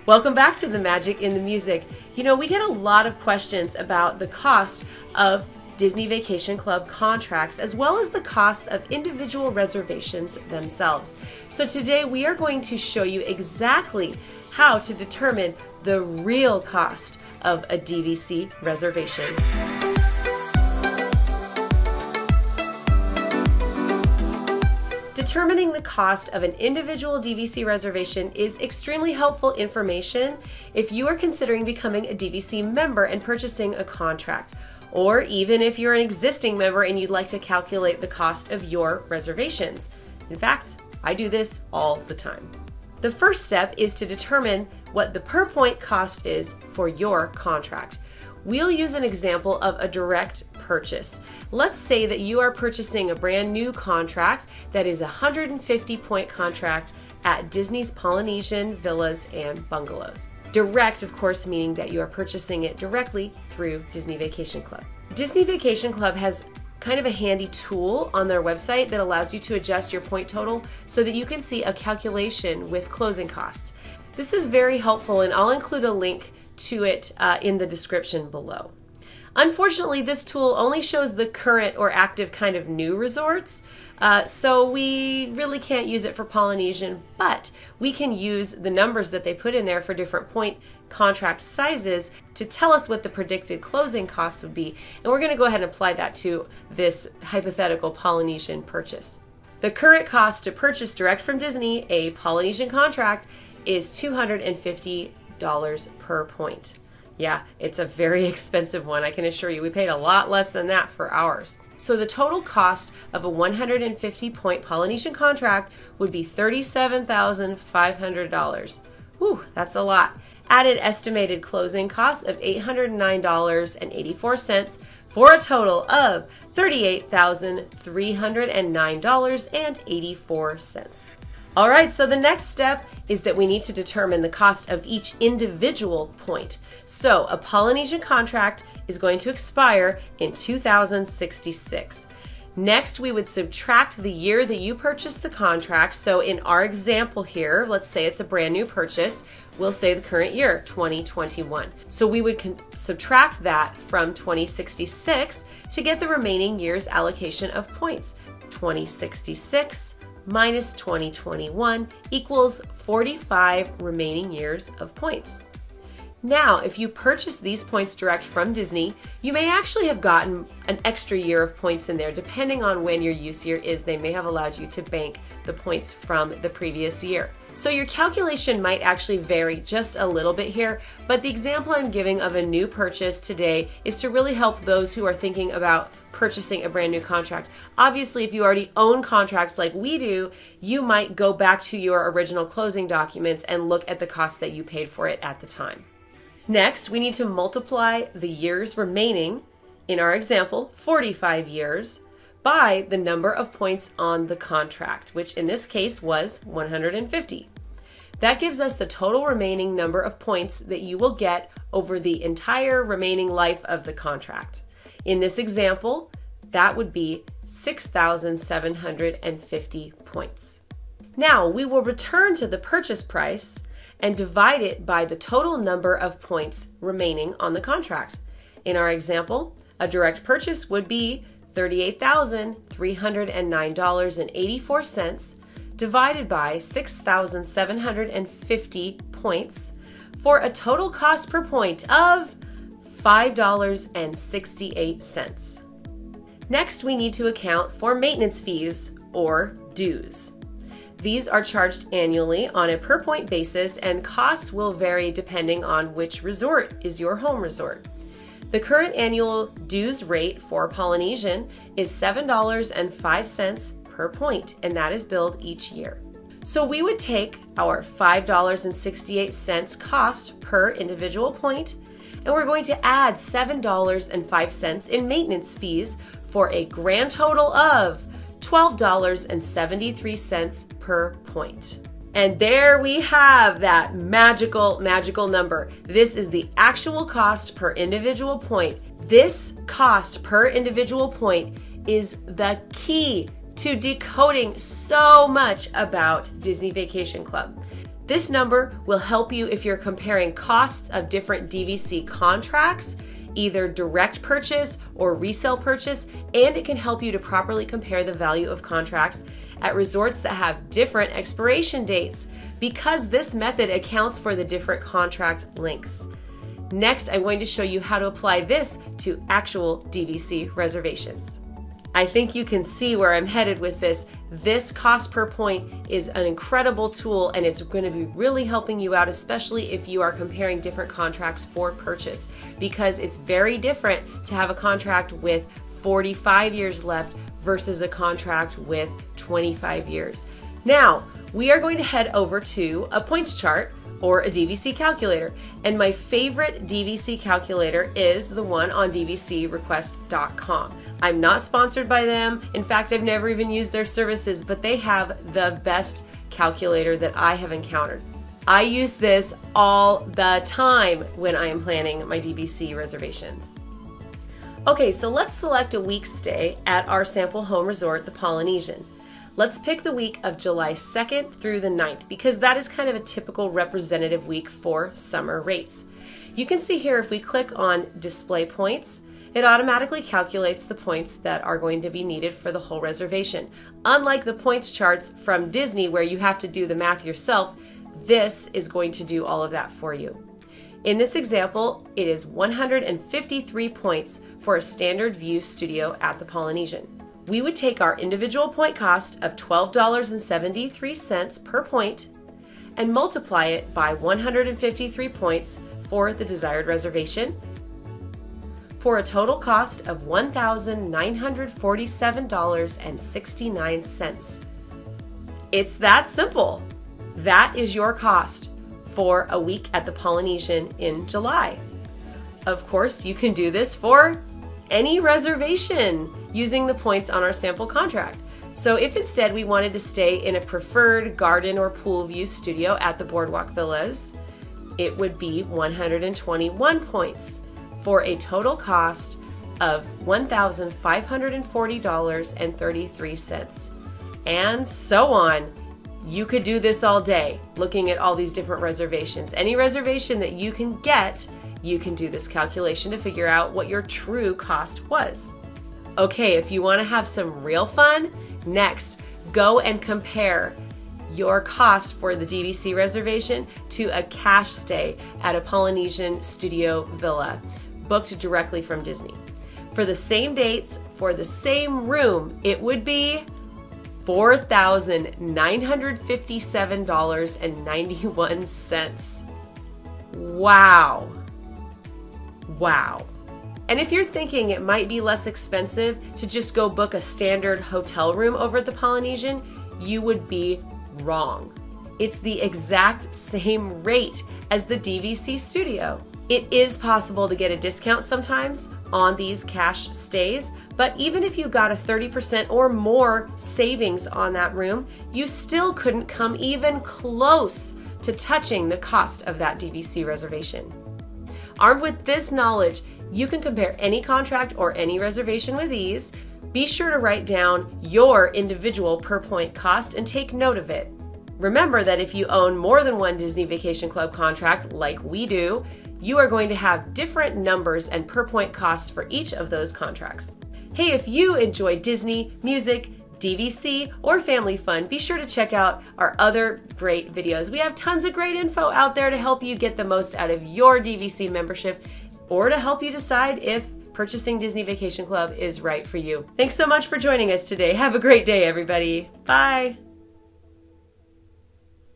Welcome back to The Magic in the Music. You know, we get a lot of questions about the cost of Disney Vacation Club contracts as well as the costs of individual reservations themselves. So today we are going to show you exactly how to determine the real cost of a DVC reservation. Determining the cost of an individual DVC reservation is extremely helpful information if you are considering becoming a DVC member and purchasing a contract, or even if you're an existing member and you'd like to calculate the cost of your reservations. In fact, I do this all the time. The first step is to determine what the per point cost is for your contract. We'll use an example of a direct purchase. Let's say that you are purchasing a brand new contract that is a 150 point contract at Disney's Polynesian Villas and Bungalows. Direct, of course, meaning that you are purchasing it directly through Disney Vacation Club. Disney Vacation Club has kind of a handy tool on their website that allows you to adjust your point total so that you can see a calculation with closing costs. This is very helpful, and I'll include a link to it in the description below. Unfortunately, this tool only shows the current or active kind of new resorts, so we really can't use it for Polynesian, but we can use the numbers that they put in there for different point contract sizes to tell us what the predicted closing cost would be, and we're going to go ahead and apply that to this hypothetical Polynesian purchase. The current cost to purchase direct from Disney a Polynesian contract is $250 per point. Yeah, it's a very expensive one, I can assure you. We paid a lot less than that for ours. So the total cost of a 150 point Polynesian contract would be $37,500. Whew, that's a lot. Add an estimated closing cost of $809.84 for a total of $38,309.84. All right, so the next step is that we need to determine the cost of each individual point. So a Polynesian contract is going to expire in 2066. Next, we would subtract the year that you purchased the contract. So in our example here, let's say it's a brand new purchase, we'll say the current year, 2021. So we would subtract that from 2066 to get the remaining year's allocation of points. 2066 minus 2021 equals 45 remaining years of points. Now, if you purchase these points direct from Disney, you may actually have gotten an extra year of points in there. Depending on when your use year is, they may have allowed you to bank the points from the previous year. So your calculation might actually vary just a little bit here, but the example I'm giving of a new purchase today is to really help those who are thinking about purchasing a brand new contract. Obviously, if you already own contracts like we do, you might go back to your original closing documents and look at the cost that you paid for it at the time. Next, we need to multiply the years remaining, in our example, 45 years, by the number of points on the contract, which in this case was 150. That gives us the total remaining number of points that you will get over the entire remaining life of the contract. In this example, that would be 6,750 points. Now, we will return to the purchase price and divide it by the total number of points remaining on the contract. In our example, a direct purchase would be $38,309.84 divided by 6,750 points for a total cost per point of $5.68. Next, we need to account for maintenance fees or dues. These are charged annually on a per point basis, and costs will vary depending on which resort is your home resort. The current annual dues rate for Polynesian is $7.05 per point, and that is billed each year. So we would take our $5.68 cost per individual point, and we're going to add $7.05 in maintenance fees for a grand total of $12.73 per point. And there we have that magical number. This is the actual cost per individual point. This cost per individual point is the key to decoding so much about Disney Vacation Club. This number will help you if you're comparing costs of different DVC contracts, either direct purchase or resale purchase, and it can help you to properly compare the value of contracts at resorts that have different expiration dates, because this method accounts for the different contract lengths. Next, I'm going to show you how to apply this to actual DVC reservations. I think you can see where I'm headed with this. This cost per point is an incredible tool, and it's going to be really helping you out, especially if you are comparing different contracts for purchase, because it's very different to have a contract with 45 years left versus a contract with 25 years. Now, we are going to head over to a points chart or a DVC calculator. And my favorite DVC calculator is the one on dvcrequest.com. I'm not sponsored by them. In fact, I've never even used their services, but they have the best calculator that I have encountered. I use this all the time when I am planning my DVC reservations. Okay, so let's select a week's stay at our sample home resort, the Polynesian. Let's pick the week of July 2nd through the 9th, because that is kind of a typical representative week for summer rates. You can see here, if we click on display points, it automatically calculates the points that are going to be needed for the whole reservation. Unlike the points charts from Disney where you have to do the math yourself, this is going to do all of that for you. In this example, it is 153 points for a standard view studio at the Polynesian. We would take our individual point cost of $12.73 per point and multiply it by 153 points for the desired reservation, for a total cost of $1,947.69. It's that simple. That is your cost for a week at the Polynesian in July. Of course, you can do this for any reservation using the points on our sample contract. So if instead we wanted to stay in a preferred garden or pool view studio at the Boardwalk Villas, it would be 121 points for a total cost of $1,540.33. And so on. You could do this all day, looking at all these different reservations. Any reservation that you can get, you can do this calculation to figure out what your true cost was. Okay, if you want to have some real fun, next, go and compare your cost for the DVC reservation to a cash stay at a Polynesian Studio Villa, booked directly from Disney. For the same dates, for the same room, it would be $4,957.91. Wow. Wow. And if you're thinking it might be less expensive to just go book a standard hotel room over at the Polynesian, you would be wrong. It's the exact same rate as the DVC studio. It is possible to get a discount sometimes on these cash stays, but even if you got a 30% or more savings on that room, you still couldn't come even close to touching the cost of that DVC reservation. Armed with this knowledge, you can compare any contract or any reservation with ease. Be sure to write down your individual per point cost and take note of it. Remember that if you own more than one Disney Vacation Club contract, like we do, you are going to have different numbers and per point costs for each of those contracts. Hey, if you enjoy Disney, music, DVC, or family fun, be sure to check out our other great videos. We have tons of great info out there to help you get the most out of your DVC membership, or to help you decide if purchasing Disney Vacation Club is right for you. Thanks so much for joining us today. Have a great day, everybody. Bye.